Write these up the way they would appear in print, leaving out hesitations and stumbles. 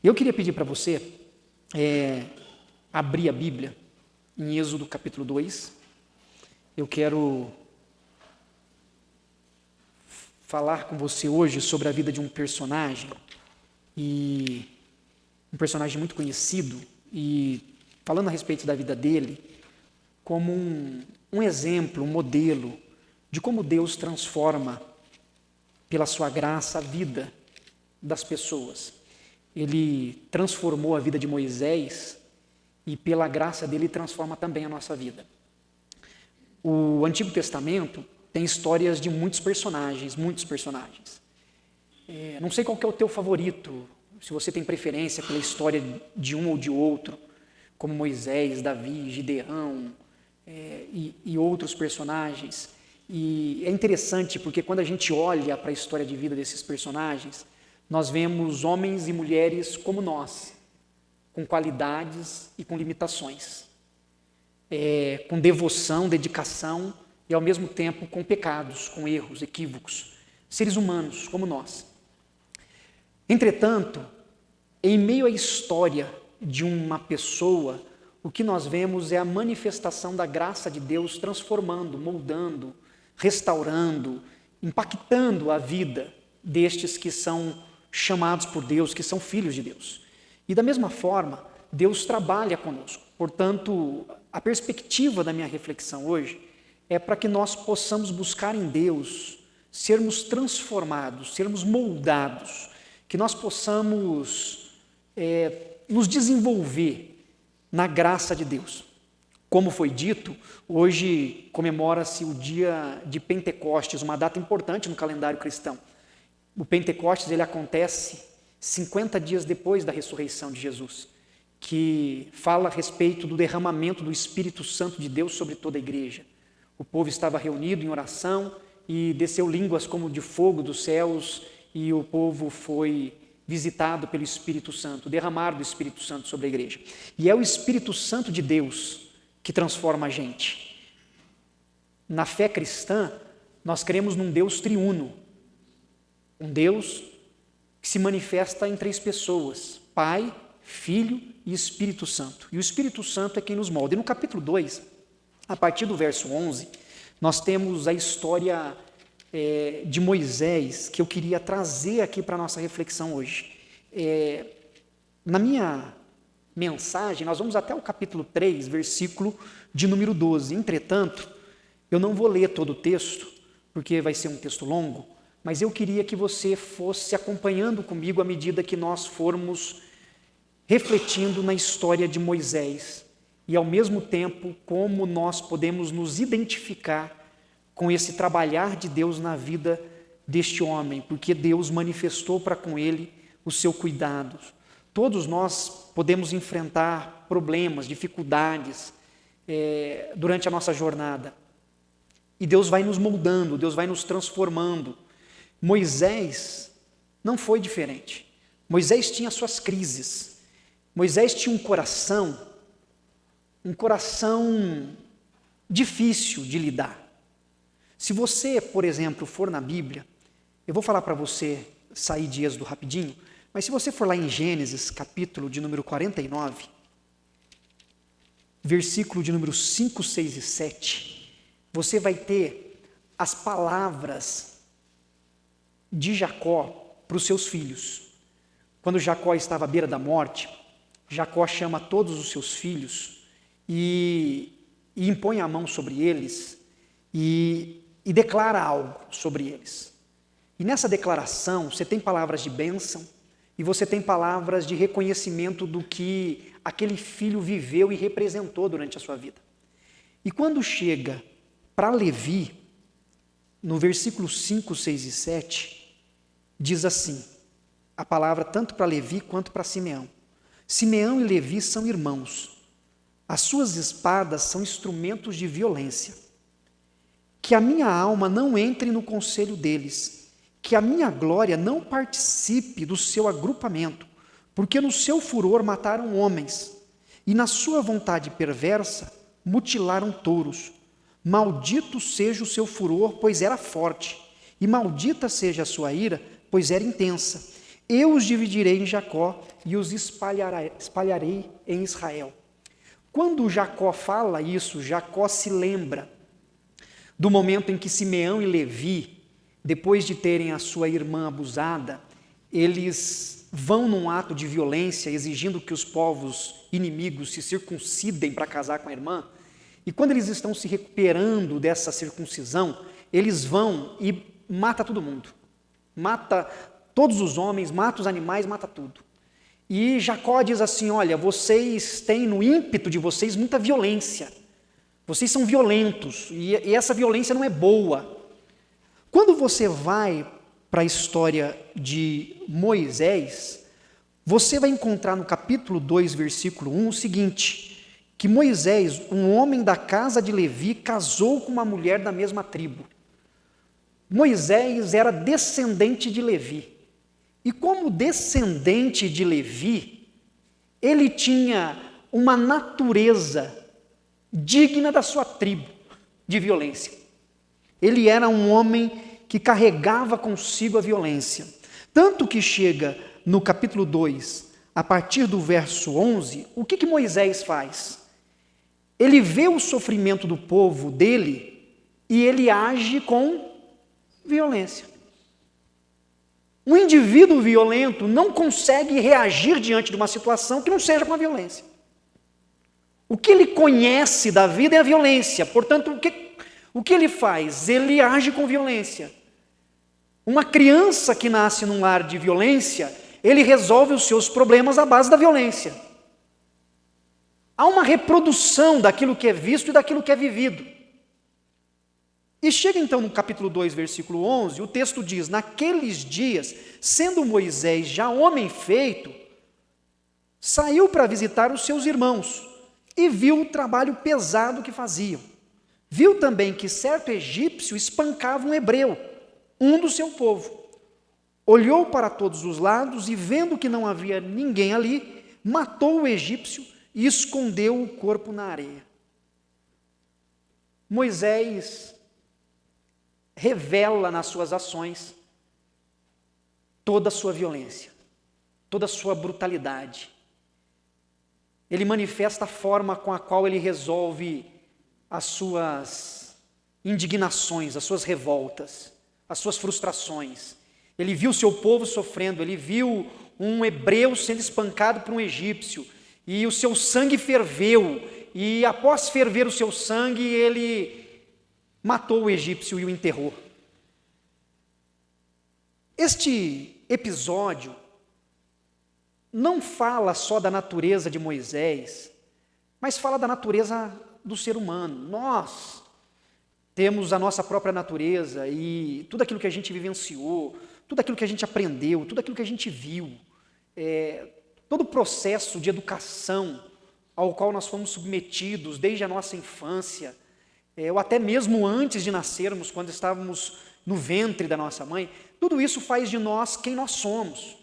Eu queria pedir para você abrir a Bíblia em Êxodo capítulo 2. Eu quero falar com você hoje sobre a vida de um personagem, e um personagem muito conhecido, e falando a respeito da vida dele, como um exemplo, um modelo de como Deus transforma, pela sua graça, a vida das pessoas. Ele transformou a vida de Moisés e, pela graça dele, transforma também a nossa vida. O Antigo Testamento tem histórias de muitos personagens. Não sei qual que é o teu favorito, se você tem preferência pela história de um ou de outro, como Moisés, Davi, Gideão e outros personagens. E é interessante porque quando a gente olha para a história de vida desses personagens, nós vemos homens e mulheres como nós, com qualidades e com limitações, com devoção, dedicação e ao mesmo tempo com pecados, com erros, equívocos, seres humanos como nós. Entretanto, em meio à história de uma pessoa, o que nós vemos é a manifestação da graça de Deus transformando, moldando, restaurando, impactando a vida destes que são chamados por Deus, que são filhos de Deus. E da mesma forma, Deus trabalha conosco. Portanto, a perspectiva da minha reflexão hoje é para que nós possamos buscar em Deus sermos transformados, sermos moldados, que nós possamos nos desenvolver na graça de Deus. Como foi dito, hoje comemora-se o dia de Pentecostes, uma data importante no calendário cristão. O Pentecostes ele acontece 50 dias depois da ressurreição de Jesus, que fala a respeito do derramamento do Espírito Santo de Deus sobre toda a igreja. O povo estava reunido em oração e desceu línguas como de fogo dos céus, e o povo foi visitado pelo Espírito Santo, derramado do Espírito Santo sobre a igreja. E é o Espírito Santo de Deus que transforma a gente. Na fé cristã, nós cremos num Deus triuno, um Deus que se manifesta em 3 pessoas, Pai, Filho e Espírito Santo. E o Espírito Santo é quem nos molda. E no capítulo 2, a partir do verso 11, nós temos a história de Moisés, que eu queria trazer aqui para a nossa reflexão hoje. Na minha mensagem, nós vamos até o capítulo 3, versículo de número 12. Entretanto, eu não vou ler todo o texto, porque vai ser um texto longo, mas eu queria que você fosse acompanhando comigo à medida que nós formos refletindo na história de Moisés e, ao mesmo tempo, como nós podemos nos identificar com esse trabalhar de Deus na vida deste homem, porque Deus manifestou para com ele o seu cuidado. Todos nós podemos enfrentar problemas, dificuldades durante a nossa jornada. E Deus vai nos moldando, Deus vai nos transformando. Moisés não foi diferente. Moisés tinha suas crises. Moisés tinha um coração difícil de lidar. Se você, por exemplo, for na Bíblia, eu vou falar para você sair de Êxodo rapidinho, mas se você for lá em Gênesis, capítulo de número 49, versículo de número 5, 6 e 7, você vai ter as palavras de Jacó para os seus filhos. Quando Jacó estava à beira da morte, Jacó chama todos os seus filhos e impõe a mão sobre eles e declara algo sobre eles. E nessa declaração você tem palavras de bênção e você tem palavras de reconhecimento do que aquele filho viveu e representou durante a sua vida. E quando chega para Levi, no versículo 5, 6 e 7, diz assim, a palavra tanto para Levi quanto para Simeão. Simeão e Levi são irmãos. As suas espadas são instrumentos de violência. Que a minha alma não entre no conselho deles, que a minha glória não participe do seu agrupamento, porque no seu furor mataram homens, e na sua vontade perversa mutilaram touros. Maldito seja o seu furor, pois era forte, e maldita seja a sua ira, pois era intensa. eu os dividirei em Jacó e os espalharei em Israel. Quando Jacó fala isso, Jacó se lembra do momento em que Simeão e Levi, depois de terem a sua irmã abusada, eles vão num ato de violência, exigindo que os povos inimigos se circuncidem para casar com a irmã, e quando eles estão se recuperando dessa circuncisão, eles vão e matam todo mundo. Mata todos os homens, mata os animais, mata tudo. E Jacó diz assim, olha, vocês têm no ímpeto de vocês muita violência. Vocês são violentos e essa violência não é boa. Quando você vai para a história de Moisés, você vai encontrar no capítulo 2, versículo 1, o seguinte, que Moisés, um homem da casa de Levi, casou com uma mulher da mesma tribo. Moisés era descendente de Levi. E como descendente de Levi, ele tinha uma natureza digna da sua tribo de violência. Ele era um homem que carregava consigo a violência. Tanto que chega no capítulo 2, a partir do verso 11, o que Moisés faz? Ele vê o sofrimento do povo dele e ele age com violência. Um indivíduo violento não consegue reagir diante de uma situação que não seja com a violência. O que ele conhece da vida é a violência, portanto, o que ele faz? Ele age com violência. Uma criança que nasce num lar de violência, ele resolve os seus problemas à base da violência. Há uma reprodução daquilo que é visto e daquilo que é vivido. E chega então no capítulo 2, versículo 11, o texto diz, naqueles dias, sendo Moisés já homem feito, saiu para visitar os seus irmãos e viu o trabalho pesado que faziam. Viu também que certo egípcio espancava um hebreu, um do seu povo. Olhou para todos os lados e, vendo que não havia ninguém ali, matou o egípcio e escondeu o corpo na areia. Moisés revela nas suas ações toda a sua violência, toda a sua brutalidade. Ele manifesta a forma com a qual ele resolve as suas indignações, as suas revoltas, as suas frustrações. Ele viu seu povo sofrendo, ele viu um hebreu sendo espancado por um egípcio, e o seu sangue ferveu, e após ferver o seu sangue, ele matou o egípcio e o enterrou. Este episódio não fala só da natureza de Moisés, mas fala da natureza do ser humano. Nós temos a nossa própria natureza e tudo aquilo que a gente vivenciou, tudo aquilo que a gente aprendeu, tudo aquilo que a gente viu, todo o processo de educação ao qual nós fomos submetidos desde a nossa infância, ou até mesmo antes de nascermos, quando estávamos no ventre da nossa mãe, tudo isso faz de nós quem nós somos.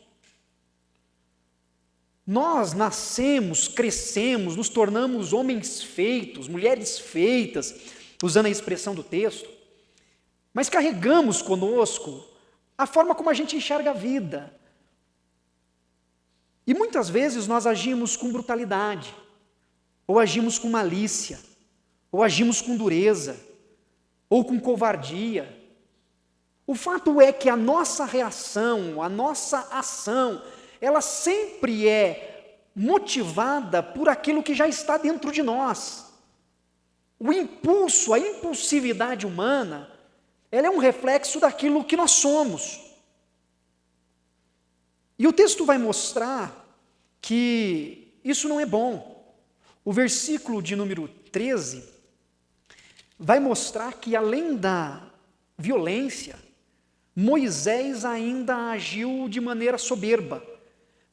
Nós nascemos, crescemos, nos tornamos homens feitos, mulheres feitas, usando a expressão do texto, mas carregamos conosco a forma como a gente enxerga a vida. E muitas vezes nós agimos com brutalidade, ou agimos com malícia, ou agimos com dureza, ou com covardia. O fato é que a nossa reação, a nossa ação, ela sempre é motivada por aquilo que já está dentro de nós. O impulso, a impulsividade humana, ela é um reflexo daquilo que nós somos. E o texto vai mostrar que isso não é bom. O versículo de número 13 vai mostrar que, além da violência, Moisés ainda agiu de maneira soberba.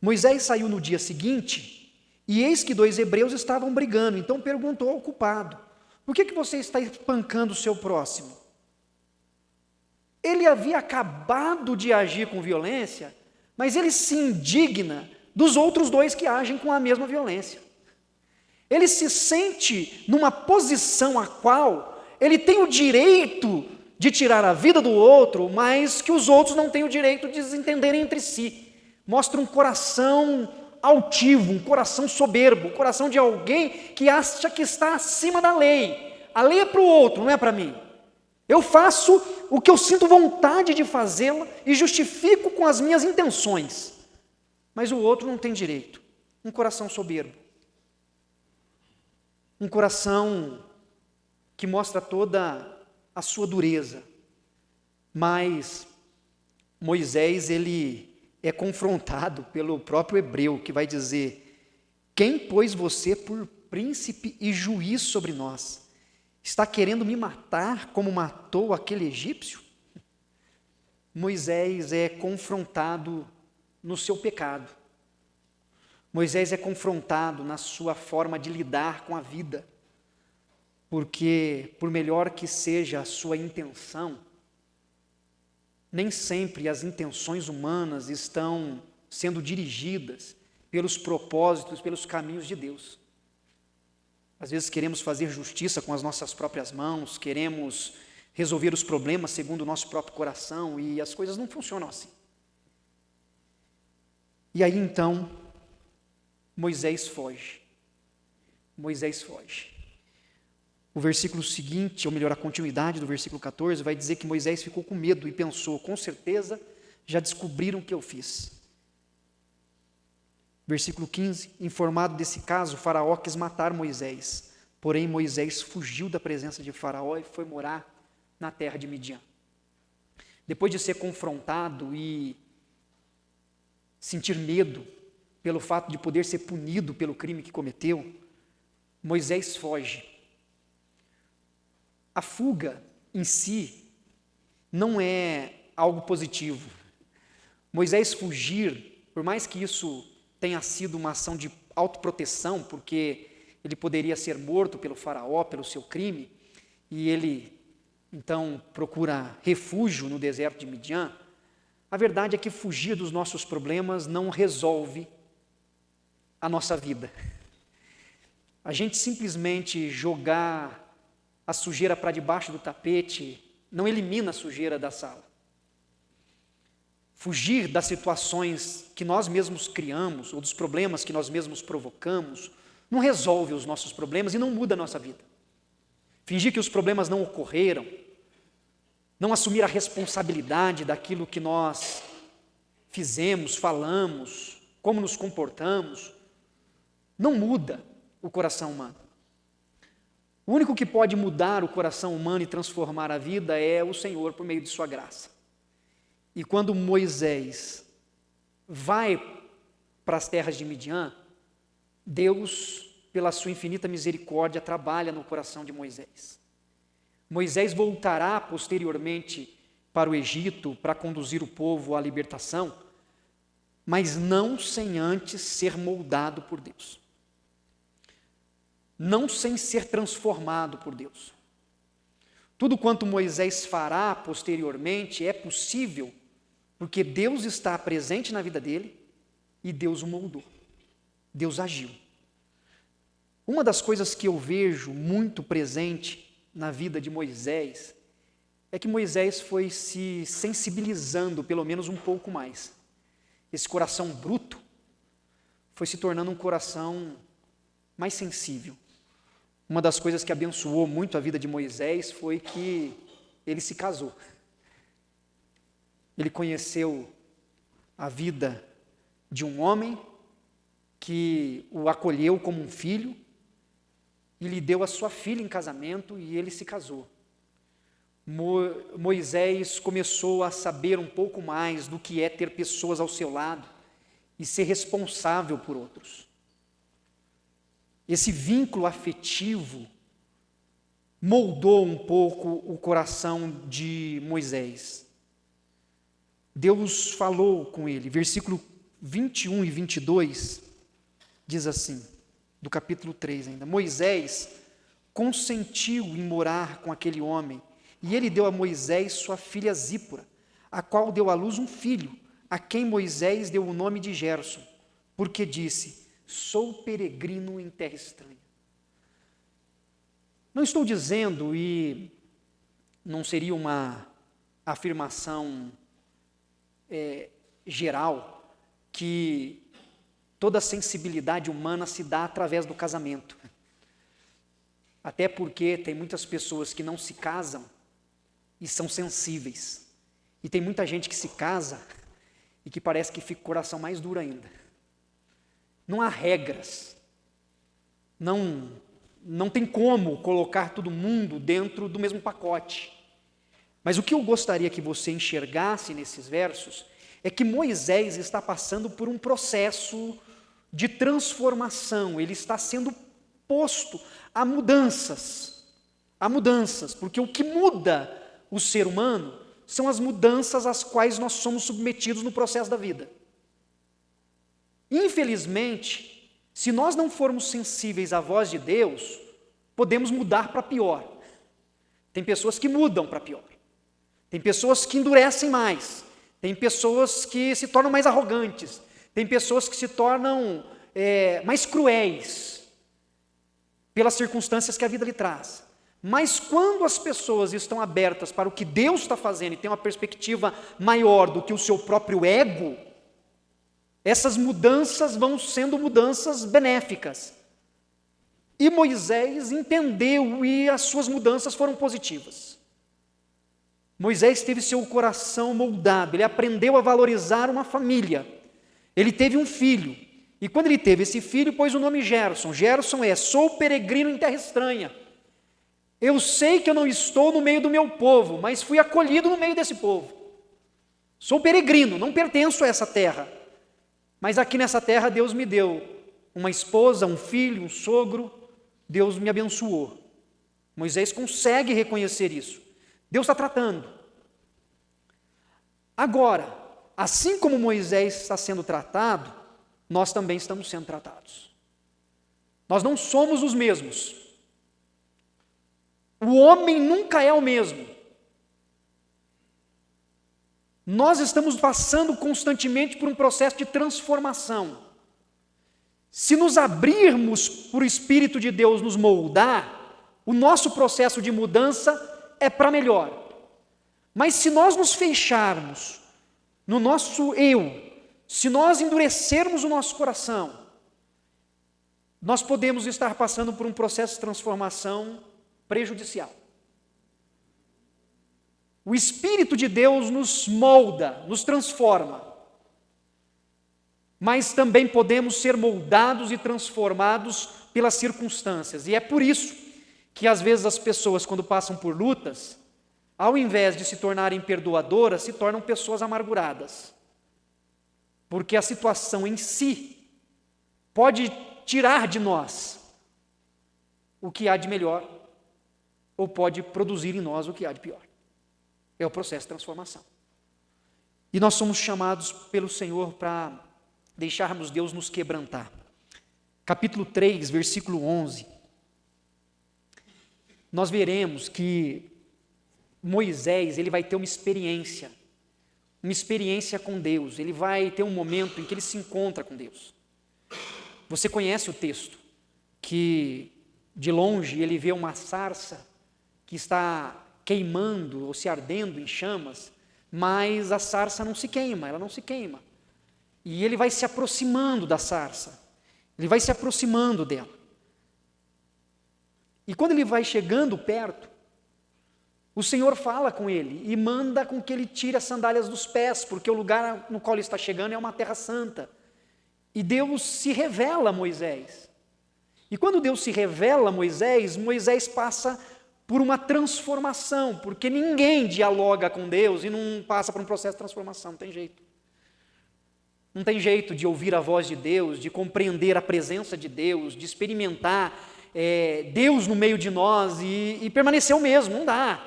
Moisés saiu no dia seguinte e eis que 2 hebreus estavam brigando. Então perguntou ao culpado: por que você está espancando o seu próximo? Ele havia acabado de agir com violência, mas ele se indigna dos outros 2 que agem com a mesma violência. Ele se sente numa posição a qual ele tem o direito de tirar a vida do outro, mas que os outros não têm o direito de se entenderem entre si. Mostra um coração altivo, um coração soberbo, um coração de alguém que acha que está acima da lei. A lei é para o outro, não é para mim. Eu faço o que eu sinto vontade de fazê-la e justifico com as minhas intenções. Mas o outro não tem direito. Um coração soberbo. Um coração que mostra toda a sua dureza. Mas Moisés, ele é confrontado pelo próprio hebreu, que vai dizer: quem pôs você por príncipe e juiz sobre nós? Está querendo me matar como matou aquele egípcio? Moisés é confrontado no seu pecado. Moisés é confrontado na sua forma de lidar com a vida. Porque, por melhor que seja a sua intenção, nem sempre as intenções humanas estão sendo dirigidas pelos propósitos, pelos caminhos de Deus. Às vezes queremos fazer justiça com as nossas próprias mãos, queremos resolver os problemas segundo o nosso próprio coração, e as coisas não funcionam assim. E aí então, Moisés foge. Moisés foge. O versículo seguinte, ou melhor, a continuidade do versículo 14, vai dizer que Moisés ficou com medo e pensou: com certeza já descobriram o que eu fiz. Versículo 15, informado desse caso, Faraó quis matar Moisés, porém Moisés fugiu da presença de Faraó e foi morar na terra de Midian. Depois de ser confrontado e sentir medo pelo fato de poder ser punido pelo crime que cometeu, Moisés foge. A fuga em si não é algo positivo. Moisés fugir, por mais que isso tenha sido uma ação de autoproteção, porque ele poderia ser morto pelo faraó, pelo seu crime, e ele então procura refúgio no deserto de Midian, a verdade é que fugir dos nossos problemas não resolve a nossa vida. A gente simplesmente jogar a sujeira para debaixo do tapete não elimina a sujeira da sala. Fugir das situações que nós mesmos criamos, ou dos problemas que nós mesmos provocamos, não resolve os nossos problemas e não muda a nossa vida. Fingir que os problemas não ocorreram, não assumir a responsabilidade daquilo que nós fizemos, falamos, como nos comportamos, não muda o coração humano. O único que pode mudar o coração humano e transformar a vida é o Senhor por meio de sua graça. E quando Moisés vai para as terras de Midian, Deus, pela sua infinita misericórdia, trabalha no coração de Moisés. Moisés voltará posteriormente para o Egito para conduzir o povo à libertação, mas não sem antes ser moldado por Deus. Não sem ser transformado por Deus. Tudo quanto Moisés fará posteriormente é possível porque Deus está presente na vida dele e Deus o moldou. Deus agiu. Uma das coisas que eu vejo muito presente na vida de Moisés é que Moisés foi se sensibilizando pelo menos um pouco mais. Esse coração bruto foi se tornando um coração mais sensível. Uma das coisas que abençoou muito a vida de Moisés foi que ele se casou. Ele conheceu a vida de um homem que o acolheu como um filho e lhe deu a sua filha em casamento e ele se casou. Moisés começou a saber um pouco mais do que é ter pessoas ao seu lado e ser responsável por outros. Esse vínculo afetivo moldou um pouco o coração de Moisés. Deus falou com ele, versículo 21 e 22, diz assim, do capítulo 3 ainda: Moisés consentiu em morar com aquele homem, e ele deu a Moisés sua filha Zípora, a qual deu à luz um filho, a quem Moisés deu o nome de Gerson, porque disse: sou peregrino em terra estranha. Não estou dizendo, e não seria uma afirmação geral, que toda a sensibilidade humana se dá através do casamento. Até porque tem muitas pessoas que não se casam e são sensíveis. E tem muita gente que se casa e que parece que fica o coração mais duro ainda. Não há regras. Não tem como colocar todo mundo dentro do mesmo pacote. Mas o que eu gostaria que você enxergasse nesses versos é que Moisés está passando por um processo de transformação. Ele está sendo posto a mudanças, porque o que muda o ser humano são as mudanças às quais nós somos submetidos no processo da vida. Infelizmente, se nós não formos sensíveis à voz de Deus, podemos mudar para pior. Tem pessoas que mudam para pior. Tem pessoas que endurecem mais. Tem pessoas que se tornam mais arrogantes. Tem pessoas que se tornam mais cruéis pelas circunstâncias que a vida lhe traz. Mas quando as pessoas estão abertas para o que Deus está fazendo e tem uma perspectiva maior do que o seu próprio ego, essas mudanças vão sendo mudanças benéficas. E Moisés entendeu e as suas mudanças foram positivas. Moisés teve seu coração moldado, ele aprendeu a valorizar uma família. Ele teve um filho. E quando ele teve esse filho, pôs o nome Gerson. Gerson sou peregrino em terra estranha. Eu sei que eu não estou no meio do meu povo, mas fui acolhido no meio desse povo. Sou peregrino, não pertenço a essa terra. Mas aqui nessa terra Deus me deu uma esposa, um filho, um sogro. Deus me abençoou. Moisés consegue reconhecer isso. Deus está tratando. Agora, assim como Moisés está sendo tratado, nós também estamos sendo tratados. Nós não somos os mesmos. O homem nunca é o mesmo. Nós estamos passando constantemente por um processo de transformação. Se nos abrirmos para o Espírito de Deus nos moldar, o nosso processo de mudança é para melhor. Mas se nós nos fecharmos no nosso eu, se nós endurecermos o nosso coração, nós podemos estar passando por um processo de transformação prejudicial. O Espírito de Deus nos molda, nos transforma, mas também podemos ser moldados e transformados pelas circunstâncias. E é por isso que às vezes as pessoas, quando passam por lutas, ao invés de se tornarem perdoadoras, se tornam pessoas amarguradas. Porque a situação em si pode tirar de nós o que há de melhor, ou pode produzir em nós o que há de pior. É o processo de transformação. E nós somos chamados pelo Senhor para deixarmos Deus nos quebrantar. Capítulo 3, versículo 11. Nós veremos que Moisés, ele vai ter uma experiência com Deus. Ele vai ter um momento em que ele se encontra com Deus. Você conhece o texto, que de longe ele vê uma sarça que está queimando ou se ardendo em chamas, mas a sarça não se queima, ela não se queima. E ele vai se aproximando da sarça, ele vai se aproximando dela. E quando ele vai chegando perto, o Senhor fala com ele e manda com que ele tire as sandálias dos pés, porque o lugar no qual ele está chegando é uma terra santa. E Deus se revela a Moisés. E quando Deus se revela a Moisés, Moisés passa por uma transformação, porque ninguém dialoga com Deus e não passa por um processo de transformação, não tem jeito. Não tem jeito de ouvir a voz de Deus, de compreender a presença de Deus, de experimentar Deus no meio de nós e permanecer o mesmo, não dá.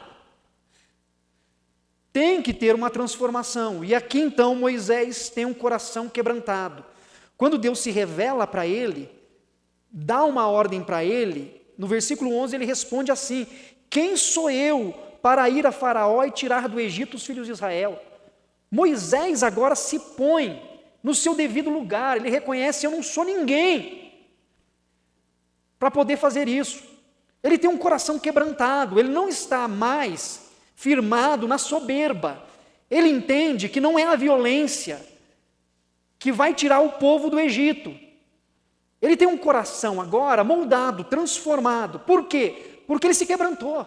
Tem que ter uma transformação. E aqui então Moisés tem um coração quebrantado. Quando Deus se revela para ele, dá uma ordem para ele, no versículo 11 ele responde assim: quem sou eu para ir a Faraó e tirar do Egito os filhos de Israel? Moisés agora se põe no seu devido lugar, ele reconhece: eu não sou ninguém para poder fazer isso. Ele tem um coração quebrantado, ele não está mais firmado na soberba. Ele entende que não é a violência que vai tirar o povo do Egito. Ele tem um coração agora moldado, transformado. Por quê? Porque ele se quebrantou.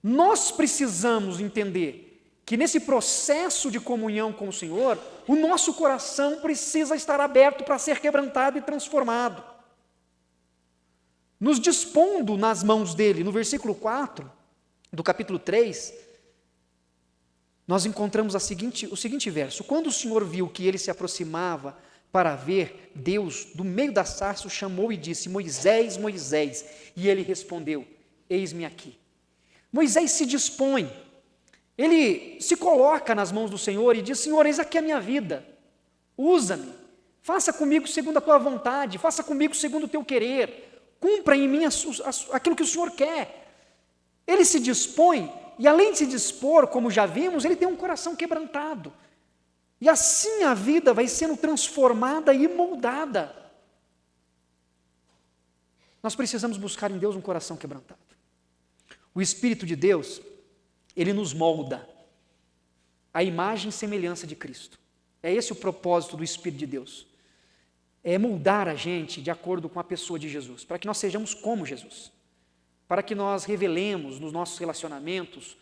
Nós precisamos entender que nesse processo de comunhão com o Senhor, o nosso coração precisa estar aberto para ser quebrantado e transformado. Nos dispondo nas mãos dele, no versículo 4 do capítulo 3, nós encontramos o seguinte verso: quando o Senhor viu que ele se aproximava para ver, Deus, do meio da sarça, o chamou e disse: Moisés, Moisés. E ele respondeu: eis-me aqui. Moisés se dispõe, ele se coloca nas mãos do Senhor e diz: Senhor, eis aqui a minha vida, usa-me, faça comigo segundo a tua vontade, faça comigo segundo o teu querer, cumpra em mim aquilo que o Senhor quer. Ele se dispõe, e além de se dispor, como já vimos, ele tem um coração quebrantado. E assim a vida vai sendo transformada e moldada. Nós precisamos buscar em Deus um coração quebrantado. O Espírito de Deus, ele nos molda à imagem e semelhança de Cristo. É esse o propósito do Espírito de Deus. É moldar a gente de acordo com a pessoa de Jesus, para que nós sejamos como Jesus. Para que nós revelemos nos nossos relacionamentos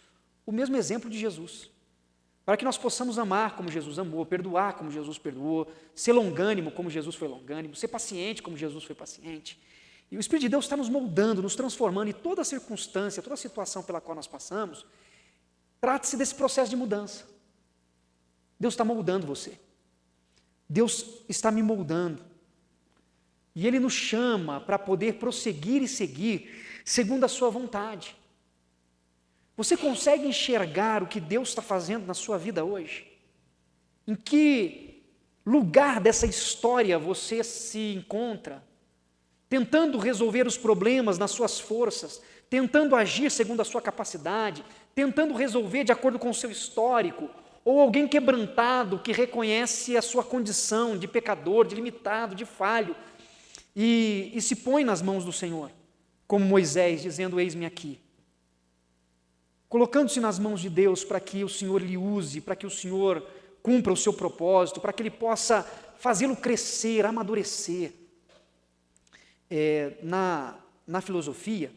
o mesmo exemplo de Jesus. Para que nós possamos amar como Jesus amou, perdoar como Jesus perdoou, ser longânimo como Jesus foi longânimo, ser paciente como Jesus foi paciente. E o Espírito de Deus está nos moldando, nos transformando, e toda circunstância, toda situação pela qual nós passamos, trata-se desse processo de mudança. Deus está moldando você. Deus está me moldando. E Ele nos chama para poder prosseguir e seguir segundo a sua vontade. Você consegue enxergar o que Deus está fazendo na sua vida hoje? Em que lugar dessa história você se encontra? Tentando resolver os problemas nas suas forças, tentando agir segundo a sua capacidade, tentando resolver de acordo com o seu histórico, ou alguém quebrantado que reconhece a sua condição de pecador, de limitado, de falho, e se põe nas mãos do Senhor, como Moisés, dizendo: eis-me aqui. Colocando-se nas mãos de Deus para que o Senhor lhe use, para que o Senhor cumpra o seu propósito, para que Ele possa fazê-lo crescer, amadurecer. Na filosofia,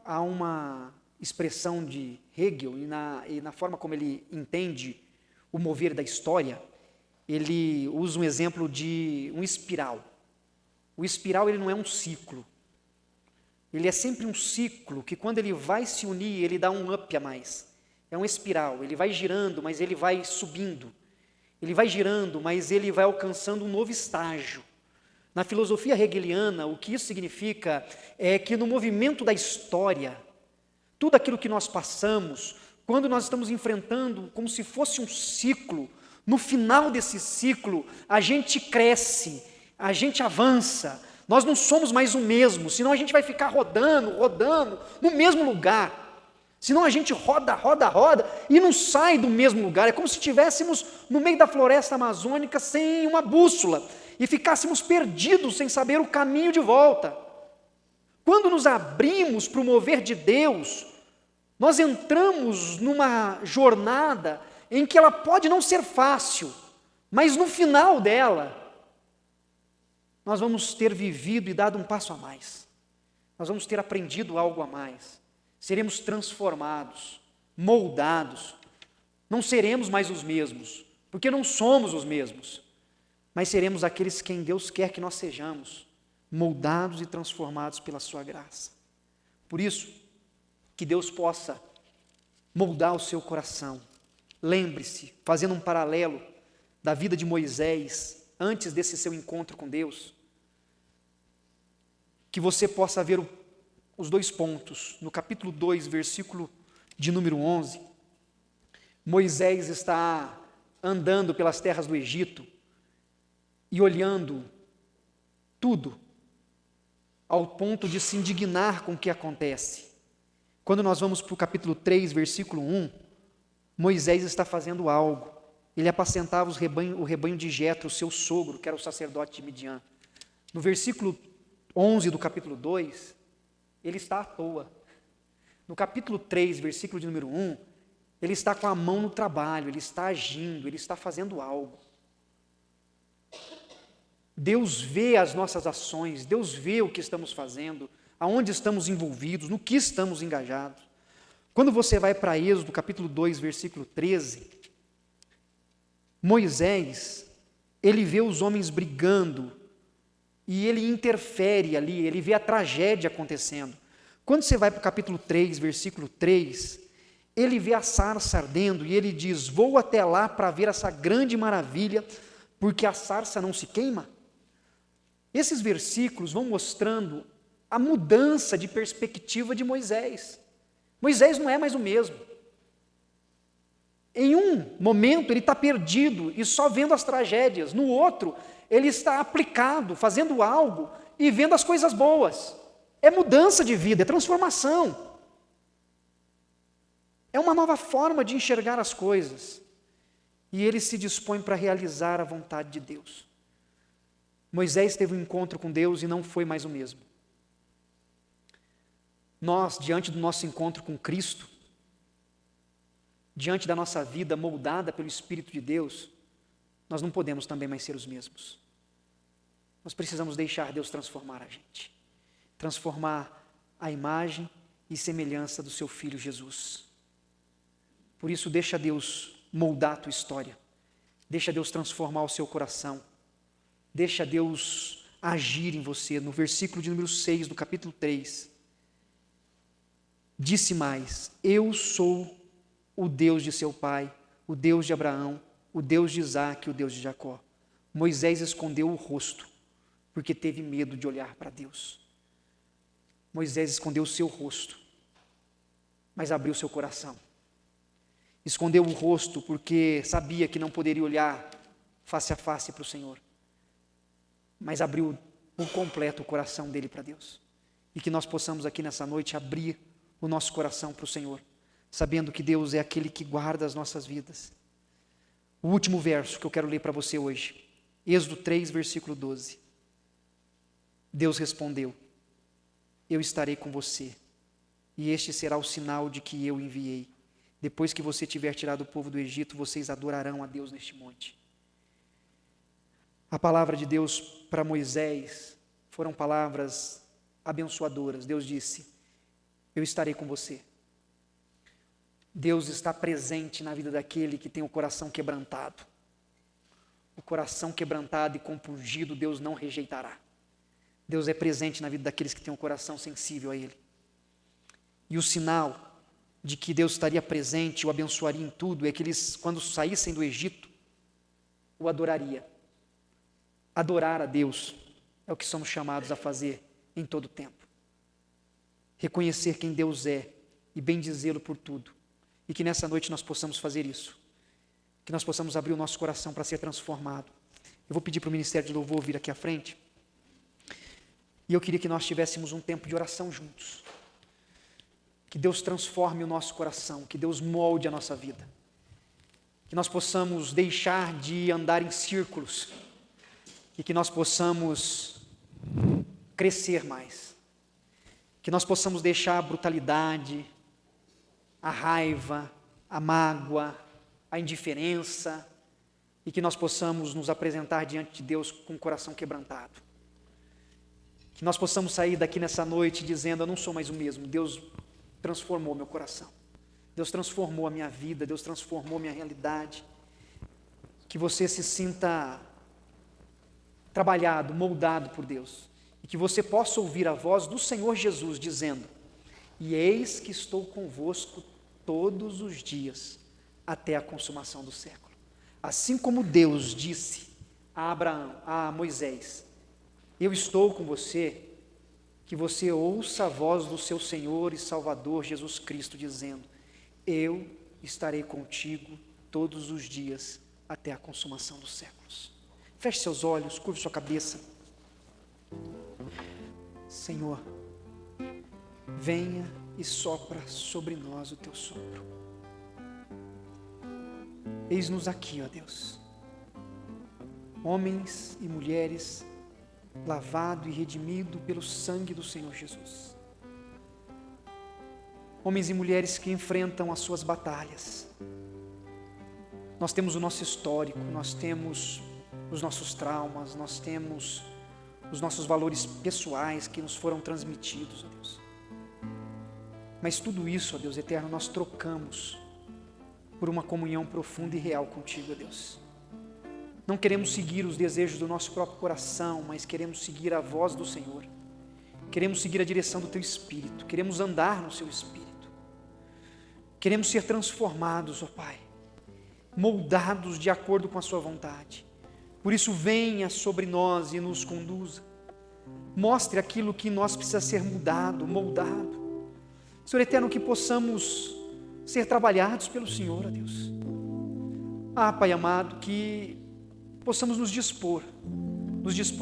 há uma expressão de Hegel, e na forma como ele entende o mover da história, ele usa um exemplo de um espiral. O espiral, ele não é um ciclo. Ele é sempre um ciclo que, quando ele vai se unir, ele dá um up a mais. É uma espiral, ele vai girando, mas ele vai subindo. Ele vai girando, mas ele vai alcançando um novo estágio. Na filosofia hegeliana, o que isso significa é que no movimento da história, tudo aquilo que nós passamos, quando nós estamos enfrentando como se fosse um ciclo, no final desse ciclo, a gente cresce, a gente avança. Nós não somos mais o mesmo, senão a gente vai ficar rodando no mesmo lugar. Senão a gente roda e não sai do mesmo lugar. É como se estivéssemos no meio da floresta amazônica sem uma bússola e ficássemos perdidos sem saber o caminho de volta. Quando nos abrimos para o mover de Deus, nós entramos numa jornada em que ela pode não ser fácil, mas no final dela, nós vamos ter vivido e dado um passo a mais. Nós vamos ter aprendido algo a mais. Seremos transformados, moldados. Não seremos mais os mesmos, porque não somos os mesmos, mas seremos aqueles quem Deus quer que nós sejamos, moldados e transformados pela sua graça. Por isso, que Deus possa moldar o seu coração. Lembre-se, fazendo um paralelo da vida de Moisés, antes desse seu encontro com Deus, que você possa ver os dois pontos. No capítulo 2, versículo de número 11, Moisés está andando pelas terras do Egito e olhando tudo, ao ponto de se indignar com o que acontece. Quando nós vamos para o capítulo 3, versículo 1, Moisés está fazendo algo. Ele apacentava o rebanho de Jetro, seu sogro, que era o sacerdote de Midian. No versículo 11 do capítulo 2, ele está à toa. No capítulo 3, versículo de número 1, Ele está com a mão no trabalho, Ele está agindo, Ele está fazendo algo. Deus vê as nossas ações, Deus vê o que estamos fazendo, aonde estamos envolvidos, no que estamos engajados. Quando você vai para Êxodo, capítulo 2, versículo 13, Moisés, ele vê os homens brigando, e ele interfere ali, ele vê a tragédia acontecendo. Quando você vai para o capítulo 3, versículo 3, ele vê a sarça ardendo, e ele diz, vou até lá para ver essa grande maravilha, porque a sarça não se queima. Esses versículos vão mostrando a mudança de perspectiva de Moisés. Moisés não é mais o mesmo. Em um momento ele está perdido e só vendo as tragédias, no outro ele está aplicado, fazendo algo e vendo as coisas boas. É mudança de vida, é transformação. É uma nova forma de enxergar as coisas. E ele se dispõe para realizar a vontade de Deus. Moisés teve um encontro com Deus e não foi mais o mesmo. Nós, diante do nosso encontro com Cristo, diante da nossa vida moldada pelo Espírito de Deus, nós não podemos também mais ser os mesmos. Nós precisamos deixar Deus transformar a gente, transformar a imagem e semelhança do seu Filho Jesus. Por isso, deixa Deus moldar a tua história, deixa Deus transformar o seu coração, deixa Deus agir em você. No versículo de número 6 do capítulo 3, disse mais, eu sou o Deus de seu pai, o Deus de Abraão, o Deus de Isaque e o Deus de Jacó. Moisés escondeu o rosto, porque teve medo de olhar para Deus. Moisés escondeu o seu rosto, mas abriu seu coração. Escondeu o rosto porque sabia que não poderia olhar face a face para o Senhor, mas abriu por completo o coração dele para Deus. E que nós possamos aqui nessa noite abrir o nosso coração para o Senhor, sabendo que Deus é aquele que guarda as nossas vidas. O último verso que eu quero ler para você hoje, Êxodo 3, versículo 12. Deus respondeu, eu estarei com você, e este será o sinal de que eu enviei. Depois que você tiver tirado o povo do Egito, vocês adorarão a Deus neste monte. A palavra de Deus para Moisés foram palavras abençoadoras. Deus disse, eu estarei com você. Deus está presente na vida daquele que tem o coração quebrantado. O coração quebrantado e compungido, Deus não rejeitará. Deus é presente na vida daqueles que têm um coração sensível a Ele. E o sinal de que Deus estaria presente, o abençoaria em tudo, é que eles, quando saíssem do Egito, o adoraria. Adorar a Deus é o que somos chamados a fazer em todo o tempo. Reconhecer quem Deus é e bendizê-lo por tudo. E que nessa noite nós possamos fazer isso. Que nós possamos abrir o nosso coração para ser transformado. Eu vou pedir para o Ministério de Louvor vir aqui à frente. E eu queria que nós tivéssemos um tempo de oração juntos. Que Deus transforme o nosso coração, que Deus molde a nossa vida. Que nós possamos deixar de andar em círculos e que nós possamos crescer mais. Que nós possamos deixar a brutalidade, a raiva, a mágoa, a indiferença e que nós possamos nos apresentar diante de Deus com o coração quebrantado. Que nós possamos sair daqui nessa noite dizendo, eu não sou mais o mesmo, Deus transformou meu coração, Deus transformou a minha vida, Deus transformou minha realidade. Que você se sinta trabalhado, moldado por Deus, e que você possa ouvir a voz do Senhor Jesus dizendo, e eis que estou convosco todos os dias, até a consumação do século. Assim como Deus disse a Abraão, a Moisés, eu estou com você, que você ouça a voz do seu Senhor e Salvador Jesus Cristo dizendo, eu estarei contigo todos os dias até a consumação dos séculos. Feche seus olhos, curve sua cabeça. Senhor, venha e sopra sobre nós o teu sopro. Eis-nos aqui, ó Deus, homens e mulheres lavado e redimido pelo sangue do Senhor Jesus. homens e mulheres que enfrentam as suas batalhas. Nós temos o nosso histórico, nós temos os nossos traumas, nós temos os nossos valores pessoais que nos foram transmitidos, ó Deus. Mas tudo isso, ó Deus eterno, nós trocamos por uma comunhão profunda e real contigo, ó Deus. Não queremos seguir os desejos do nosso próprio coração, mas queremos seguir a voz do Senhor. Queremos seguir a direção do Teu Espírito, queremos andar no Seu Espírito. Queremos ser transformados, ó Pai, moldados de acordo com a Sua vontade. Por isso, venha sobre nós e nos conduza. Mostre aquilo que nós precisa ser mudado, moldado. Senhor eterno, que possamos ser trabalhados pelo Senhor, ó Deus. Pai amado, que possamos nos dispor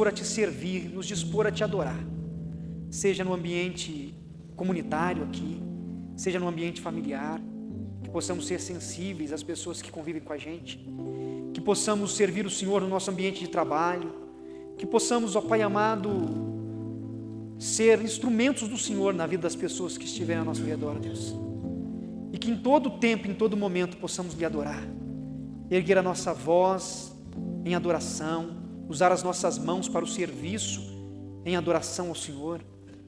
a Te servir, nos dispor a Te adorar. Seja no ambiente comunitário aqui, seja no ambiente familiar, que possamos ser sensíveis às pessoas que convivem com a gente, que possamos servir o Senhor no nosso ambiente de trabalho, que possamos, ó Pai amado, ser instrumentos do Senhor na vida das pessoas que estiverem ao nosso redor, Deus. E que em todo tempo, em todo momento, possamos lhe adorar, erguer a nossa voz em adoração, usar as nossas mãos para o serviço em adoração ao Senhor,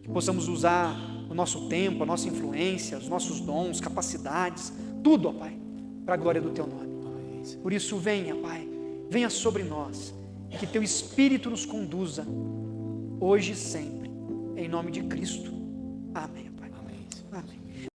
que possamos usar o nosso tempo, a nossa influência, os nossos dons, capacidades, tudo, ó Pai, para a glória do Teu nome. Por isso, venha, Pai, venha sobre nós, e que Teu Espírito nos conduza, hoje e sempre, em nome de Cristo. Amém, Pai. Amém. Amém.